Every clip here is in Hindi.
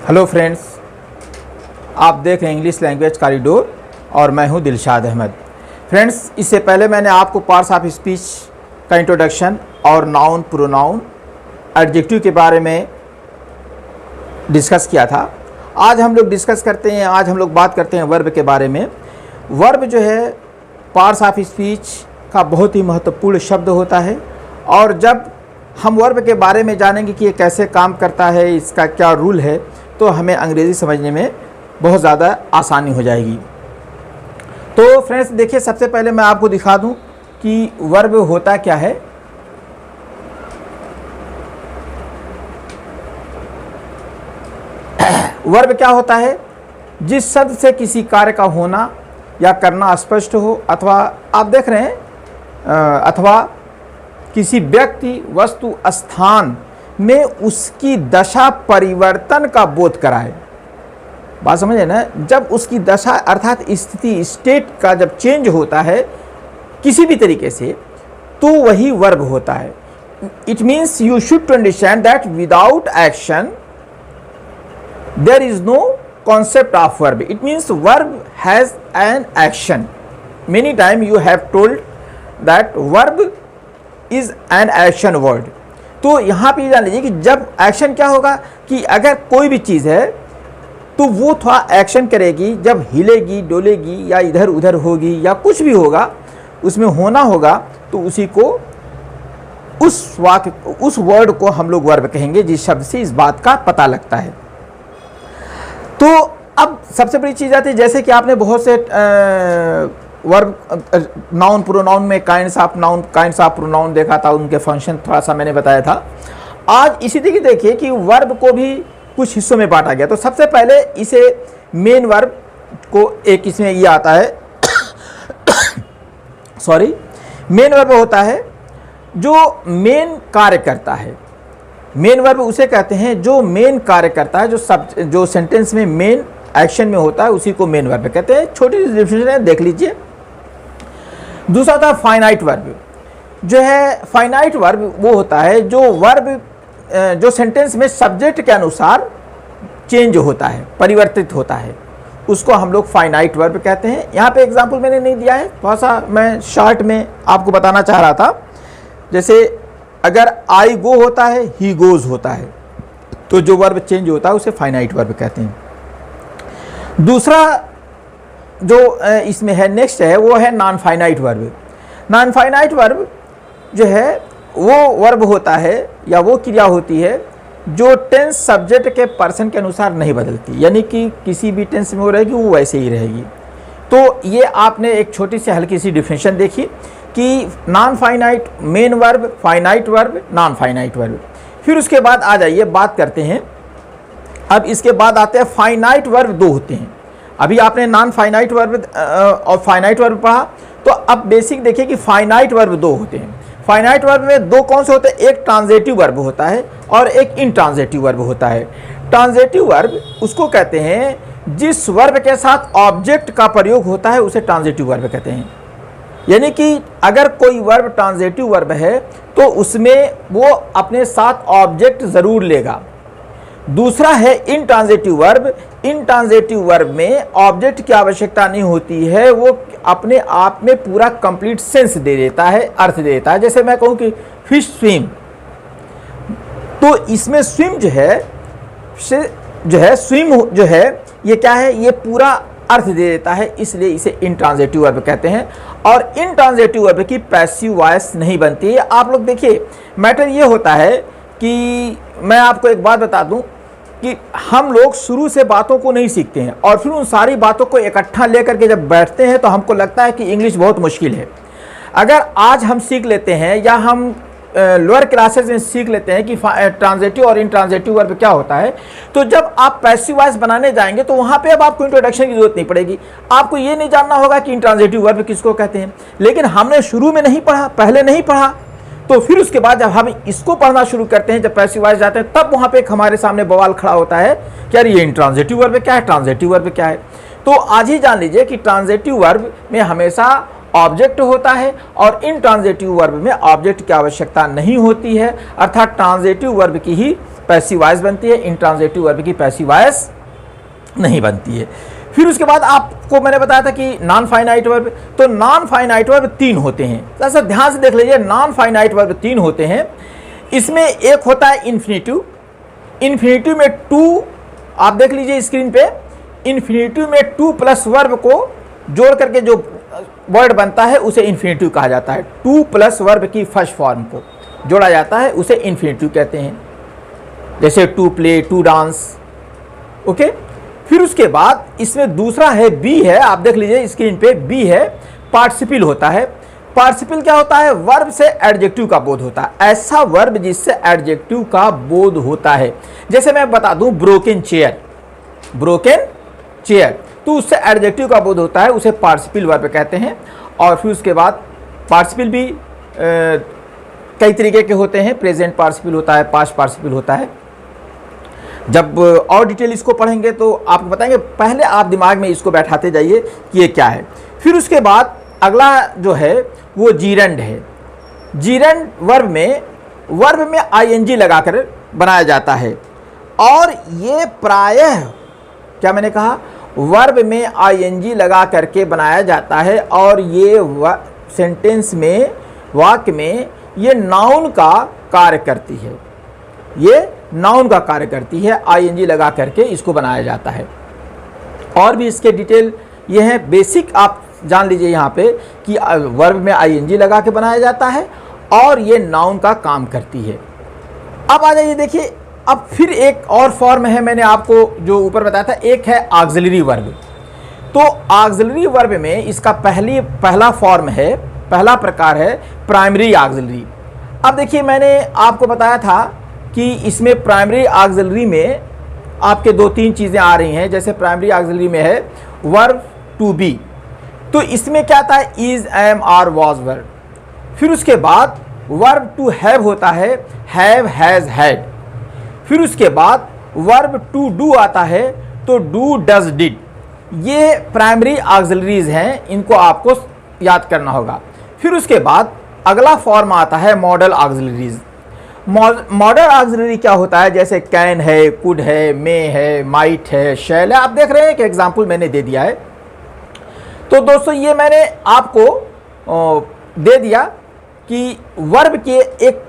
हेलो फ्रेंड्स, आप देख रहे हैं इंग्लिश लैंग्वेज कॉरिडोर और मैं हूं दिलशाद अहमद। फ्रेंड्स, इससे पहले मैंने आपको पार्ट्स ऑफ स्पीच का इंट्रोडक्शन और नाउन, प्रोनाउन, एडजेक्टिव के बारे में डिस्कस किया था। आज हम लोग बात करते हैं वर्ब के बारे में। वर्ब जो है पार्ट्स ऑफ स्पीच का बहुत ही महत्वपूर्ण शब्द होता है और जब हम वर्ब के बारे में जानेंगे कि ये कैसे काम करता है, इसका क्या रूल है, तो हमें अंग्रेज़ी समझने में बहुत ज़्यादा आसानी हो जाएगी। तो फ्रेंड्स देखिए, सबसे पहले मैं आपको दिखा दूं कि वर्ब होता क्या है। वर्ब क्या होता है? जिस शब्द से किसी कार्य का होना या करना स्पष्ट हो, अथवा आप देख रहे हैं अथवा किसी व्यक्ति, वस्तु, स्थान में उसकी दशा परिवर्तन का बोध कराए। बात समझे ना? जब उसकी दशा अर्थात स्थिति, स्टेट का जब चेंज होता है किसी भी तरीके से, तो वही वर्ब होता है। It means you should to understand that without action there is no concept of verb. It means verb has an action. Many time you have told that verb is an action word. तो यहाँ पे जान लीजिए कि जब एक्शन क्या होगा कि अगर कोई भी चीज़ है तो वो थोड़ा एक्शन करेगी, जब हिलेगी, डोलेगी या इधर उधर होगी या कुछ भी होगा, उसमें होना होगा, तो उसी को उस वाक्य, उस वर्ड को हम लोग वर्ब कहेंगे, जिस शब्द से इस बात का पता लगता है। तो अब सबसे बड़ी चीज़ आती है, जैसे कि आपने बहुत से वर्ब, नाउन, प्रोनाउन में kinds of noun, kinds of pronoun देखा था, उनके फंक्शन थोड़ा सा मैंने बताया था। आज इसी तरीके देखिए कि वर्ब को भी कुछ हिस्सों में बांटा गया। तो सबसे पहले इसे मेन वर्ब को एक इसमें ये आता है सॉरी, मेन वर्ब होता है जो मेन कार्य करता है। मेन वर्ब उसे कहते हैं जो मेन कार्य करता है, जो सेंटेंस में मेन एक्शन में होता है, उसी को मेन वर्ब कहते हैं। छोटी सी डिफिनेशन है, देख लीजिए। दूसरा था फाइनाइट वर्ब। जो है फाइनाइट वर्ब वो होता है जो वर्ब जो सेंटेंस में सब्जेक्ट के अनुसार चेंज होता है, परिवर्तित होता है, उसको हम लोग फाइनाइट वर्ब कहते हैं। यहाँ पे एग्जाम्पल मैंने नहीं दिया है, थोड़ा सा मैं शॉर्ट में आपको बताना चाह रहा था। जैसे अगर आई गो होता है, ही गोज होता है, तो जो वर्ब चेंज होता है उसे फाइनाइट वर्ब कहते हैं। दूसरा जो इसमें है, नेक्स्ट है, वो है non finite verb. Non finite verb जो है वो वर्ब होता है या वो क्रिया होती है जो टेंस, सब्जेक्ट के पर्सन के अनुसार नहीं बदलती, यानी कि किसी भी टेंस में वो रहेगी वो वैसे ही रहेगी। तो ये आपने एक छोटी सी हल्की सी डिफिनेशन देखी कि non finite, main verb, finite verb, non finite verb. फिर उसके बाद आ जाइए, बात करते हैं। अब इसके बाद आते हैं फाइनाइट वर्ब। दो होते हैं। अभी आपने नॉन फाइनाइट वर्ब और फाइनाइट वर्ब पढ़ा, तो अब बेसिक देखिए कि फाइनाइट वर्ब दो होते हैं। फाइनाइट वर्ब में दो कौन से होते हैं? एक ट्रांजिटिव वर्ब होता है और एक इनट्रांजिटिव वर्ब होता है। ट्रांजिटिव वर्ब उसको कहते हैं जिस वर्ब के साथ ऑब्जेक्ट का प्रयोग होता है, उसे ट्रांजिटिव वर्ब कहते हैं। यानी कि अगर कोई वर्ब ट्रांजिटिव वर्ब है तो उसमें वो अपने साथ ऑब्जेक्ट ज़रूर लेगा। दूसरा है इनट्रांजिटिव वर्ब। इनट्रांजिटिव वर्ब में ऑब्जेक्ट की आवश्यकता नहीं होती है, वो अपने आप में पूरा कंप्लीट सेंस दे देता है, अर्थ दे देता है। जैसे मैं कहूँ कि फिश स्विम, तो इसमें स्विम जो है स्विम जो है ये क्या है? ये पूरा अर्थ दे देता है, इसलिए इसे इनट्रांजिटिव वर्ब कहते हैं। और इनट्रांजिटिव वर्ब की पैसिव वॉइस नहीं बनती है। आप लोग देखिए, मैटर ये होता है कि मैं आपको एक बात बता दूं कि हम लोग शुरू से बातों को नहीं सीखते हैं और फिर उन सारी बातों को इकट्ठा लेकर के जब बैठते हैं तो हमको लगता है कि इंग्लिश बहुत मुश्किल है। अगर आज हम सीख लेते हैं या हम लोअर क्लासेस में सीख लेते हैं कि ट्रांजिटिव और इनट्रांजिटिव वर्ब क्या होता है, तो जब आप पैसिव वॉइस बनाने जाएंगे तो वहाँ पे अब आपको इंट्रोडक्शन की जरूरत नहीं पड़ेगी। आपको ये नहीं जानना होगा कि इनट्रांजिटिव वर्ब किसको कहते हैं। लेकिन हमने शुरू में नहीं पढ़ा, पहले नहीं पढ़ा, तो फिर उसके बाद जब हम इसको पढ़ना शुरू करते हैं, जब पैसिव वॉइस जाते हैं, तब वहाँ पे हमारे सामने बवाल खड़ा होता है कि यार ये इनट्रांजिटिव वर्ब क्या है, ट्रांजिटिव वर्ब क्या है। तो आज ही जान लीजिए कि ट्रांजिटिव वर्ब में हमेशा ऑब्जेक्ट होता है और इंट्रांजिटिव वर्ब में ऑब्जेक्ट की आवश्यकता नहीं होती है, अर्थात ट्रांजिटिव वर्ब की ही पैसिव वॉइस बनती है, इंट्रांजिटिव वर्ब की पैसिव वॉइस नहीं बनती है। फिर उसके बाद आपको मैंने बताया था कि नॉन फाइनाइट वर्ब, तो नॉन फाइनाइट वर्ब 3 होते हैं। ऐसा ध्यान से देख लीजिए, नॉन फाइनाइट वर्ब 3 होते हैं। इसमें एक होता है इन्फिनेटिव, इन्फिनेटिव में 2, आप देख लीजिए स्क्रीन पे, इन्फिनेटिव में 2 प्लस वर्ब को जोड़ करके जो वर्ड बनता है उसे इन्फिनेटिव कहा जाता है। 2 प्लस वर्ब की फर्स्ट फॉर्म को जोड़ा जाता है उसे इन्फिनेटिव कहते हैं, जैसे to play, to dance. Okay, फिर उसके बाद इसमें दूसरा है बी है, आप देख लीजिए स्क्रीन पे बी है, पार्टिसिपल होता है। पार्टिसिपल क्या होता है? वर्ब से एडजेक्टिव का बोध होता है, ऐसा वर्ब जिससे एडजेक्टिव का बोध होता है। जैसे मैं बता दूं ब्रोकन चेयर, ब्रोकन चेयर, तो उससे एडजेक्टिव का बोध होता है, उसे पार्टिसिपल वर्ब कहते हैं। और फिर उसके बाद पार्टिसिपल भी कई तरीके के होते हैं, प्रेजेंट पार्टिसिपल होता है, पास्ट पार्टिसिपल होता है। जब और डिटेल इसको पढ़ेंगे तो आपको बताएंगे, पहले आप दिमाग में इसको बैठाते जाइए कि ये क्या है। फिर उसके बाद अगला जो है वो जीरंड है। जीरंड वर्ब में आईएनजी लगाकर बनाया जाता है, और ये प्रायः, क्या मैंने कहा, वर्ब में आईएनजी लगा करके बनाया जाता है, और ये सेंटेंस में, वाक्य में ये नाउन का कार्य करती है, ये नाउन का कार्य करती है, आईएनजी लगा करके इसको बनाया जाता है। और भी इसके डिटेल ये है, बेसिक आप जान लीजिए यहाँ पे कि वर्ब में आईएनजी लगा के बनाया जाता है और ये नाउन का काम करती है। अब आ जाइए, देखिए अब फिर एक और फॉर्म है, मैंने आपको जो ऊपर बताया था, एक है ऑक्सिलरी वर्ब। तो ऑक्सिलरी वर्ब में इसका पहला फॉर्म है, पहला प्रकार है प्राइमरी ऑक्सिलरी। अब देखिए मैंने आपको बताया था कि इसमें प्राइमरी ऑक्सिलरी में आपके 2-3 चीज़ें आ रही हैं। जैसे प्राइमरी ऑक्सिलरी में है वर्ब टू बी, तो इसमें क्या आता है? Is, am, are, was verb. फिर उसके बाद वर्ब टू हैव होता है, हैव, हैज, हैड। फिर उसके बाद वर्ब टू डू आता है, तो डू, डज, डिड। ये प्राइमरी ऑक्सिलरीज हैं, इनको आपको याद करना होगा। फिर उसके बाद अगला फॉर्म आता है मॉडल ऑक्सिलरीज। मॉडल ऑक्सिलरी क्या होता है? जैसे कैन है, कुड है, मे है, माइट है, शैल है। आप देख रहे हैं कि एग्जाम्पल मैंने दे दिया है। तो दोस्तों ये मैंने आपको दे दिया कि वर्ब के एक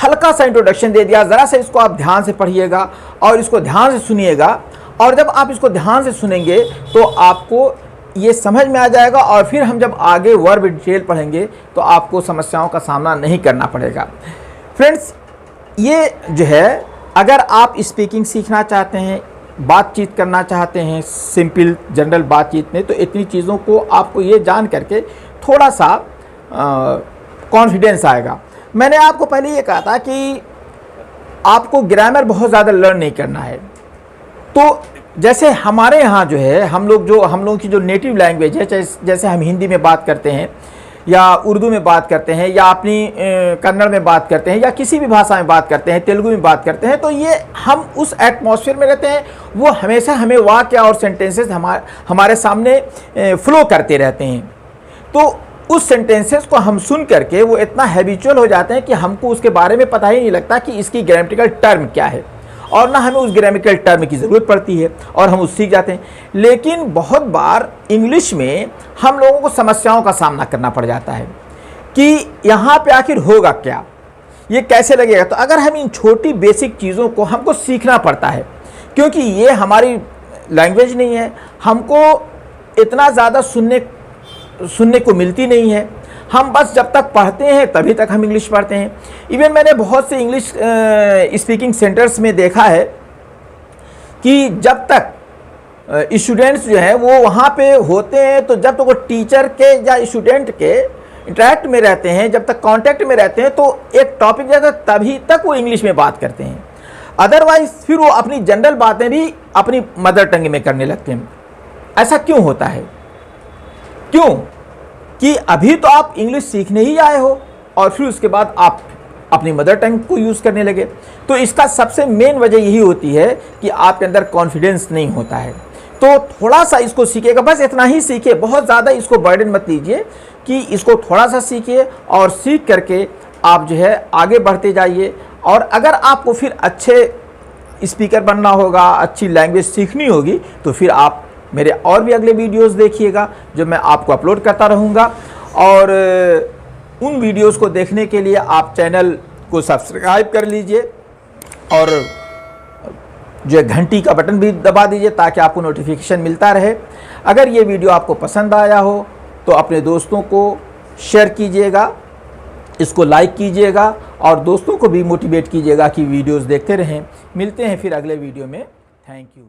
हल्का सा इंट्रोडक्शन दे दिया। ज़रा से इसको आप ध्यान से पढ़िएगा और इसको ध्यान से सुनिएगा, और जब आप इसको ध्यान से सुनेंगे तो आपको ये समझ में आ जाएगा, और फिर हम जब आगे वर्ब डिटेल पढ़ेंगे तो आपको समस्याओं का सामना नहीं करना पड़ेगा। फ्रेंड्स, ये जो है, अगर आप स्पीकिंग सीखना चाहते हैं, बातचीत करना चाहते हैं सिंपल जनरल बातचीत में, तो इतनी चीज़ों को आपको ये जान करके थोड़ा सा कॉन्फिडेंस आएगा। मैंने आपको पहले ये कहा था कि आपको ग्रामर बहुत ज़्यादा लर्न नहीं करना है। तो जैसे हमारे यहाँ जो है, हम लोगों की जो नेटिव लैंग्वेज है, जैसे हम हिंदी में बात करते हैं या उर्दू में बात करते हैं या अपनी कन्नड़ में बात करते हैं या किसी भी भाषा में बात करते हैं, तेलुगु में बात करते हैं, तो ये हम उस एटमॉस्फेयर में रहते हैं, वो हमेशा हमें वाक्य और सेंटेंसेस हमारे सामने फ्लो करते रहते हैं। तो उस सेंटेंसेस को हम सुन करके वो इतना हैबिचुअल हो जाते हैं कि हमको उसके बारे में पता ही नहीं लगता कि इसकी ग्रामेटिकल टर्म क्या है, और ना हमें उस ग्रामेटिकल टर्म की ज़रूरत पड़ती है और हम उस सीख जाते हैं। लेकिन बहुत बार इंग्लिश में हम लोगों को समस्याओं का सामना करना पड़ जाता है कि यहाँ पे आखिर होगा क्या, ये कैसे लगेगा। तो अगर हम इन छोटी बेसिक चीज़ों को हमको सीखना पड़ता है, क्योंकि ये हमारी लैंग्वेज नहीं है, हमको इतना ज़्यादा सुनने को मिलती नहीं है। हम बस जब तक पढ़ते हैं तभी तक हम इंग्लिश पढ़ते हैं। इवन मैंने बहुत से इंग्लिश स्पीकिंग सेंटर्स में देखा है कि जब तक स्टूडेंट्स जो हैं वो वहाँ पे होते हैं, तो जब तक वो टीचर के या स्टूडेंट के इंटरेक्ट में रहते हैं, जब तक कांटेक्ट में रहते हैं, तो एक टॉपिक जाता तभी तक वो इंग्लिश में बात करते हैं। अदरवाइज फिर वो अपनी जनरल बातें भी अपनी मदर टंग में करने लगते हैं। ऐसा क्यों होता है? क्यों कि अभी तो आप इंग्लिश सीखने ही आए हो और फिर उसके बाद आप अपनी मदर टंग को यूज़ करने लगे। तो इसका सबसे मेन वजह यही होती है कि आपके अंदर कॉन्फिडेंस नहीं होता है। तो थोड़ा सा इसको सीखिएगा, बस इतना ही सीखिए, बहुत ज़्यादा इसको बर्डन मत लीजिए, कि इसको थोड़ा सा सीखिए और सीख करके आप जो है आगे बढ़ते जाइए। और अगर आपको फिर अच्छे स्पीकर बनना होगा, अच्छी लैंग्वेज सीखनी होगी, तो फिर आप मेरे और भी अगले वीडियोस देखिएगा जो मैं आपको अपलोड करता रहूँगा। और उन वीडियोस को देखने के लिए आप चैनल को सब्सक्राइब कर लीजिए और जो है घंटी का बटन भी दबा दीजिए ताकि आपको नोटिफिकेशन मिलता रहे। अगर ये वीडियो आपको पसंद आया हो तो अपने दोस्तों को शेयर कीजिएगा, इसको लाइक कीजिएगा और दोस्तों को भी मोटिवेट कीजिएगा कि वीडियोस देखते रहें। मिलते हैं फिर अगले वीडियो में। Thank you.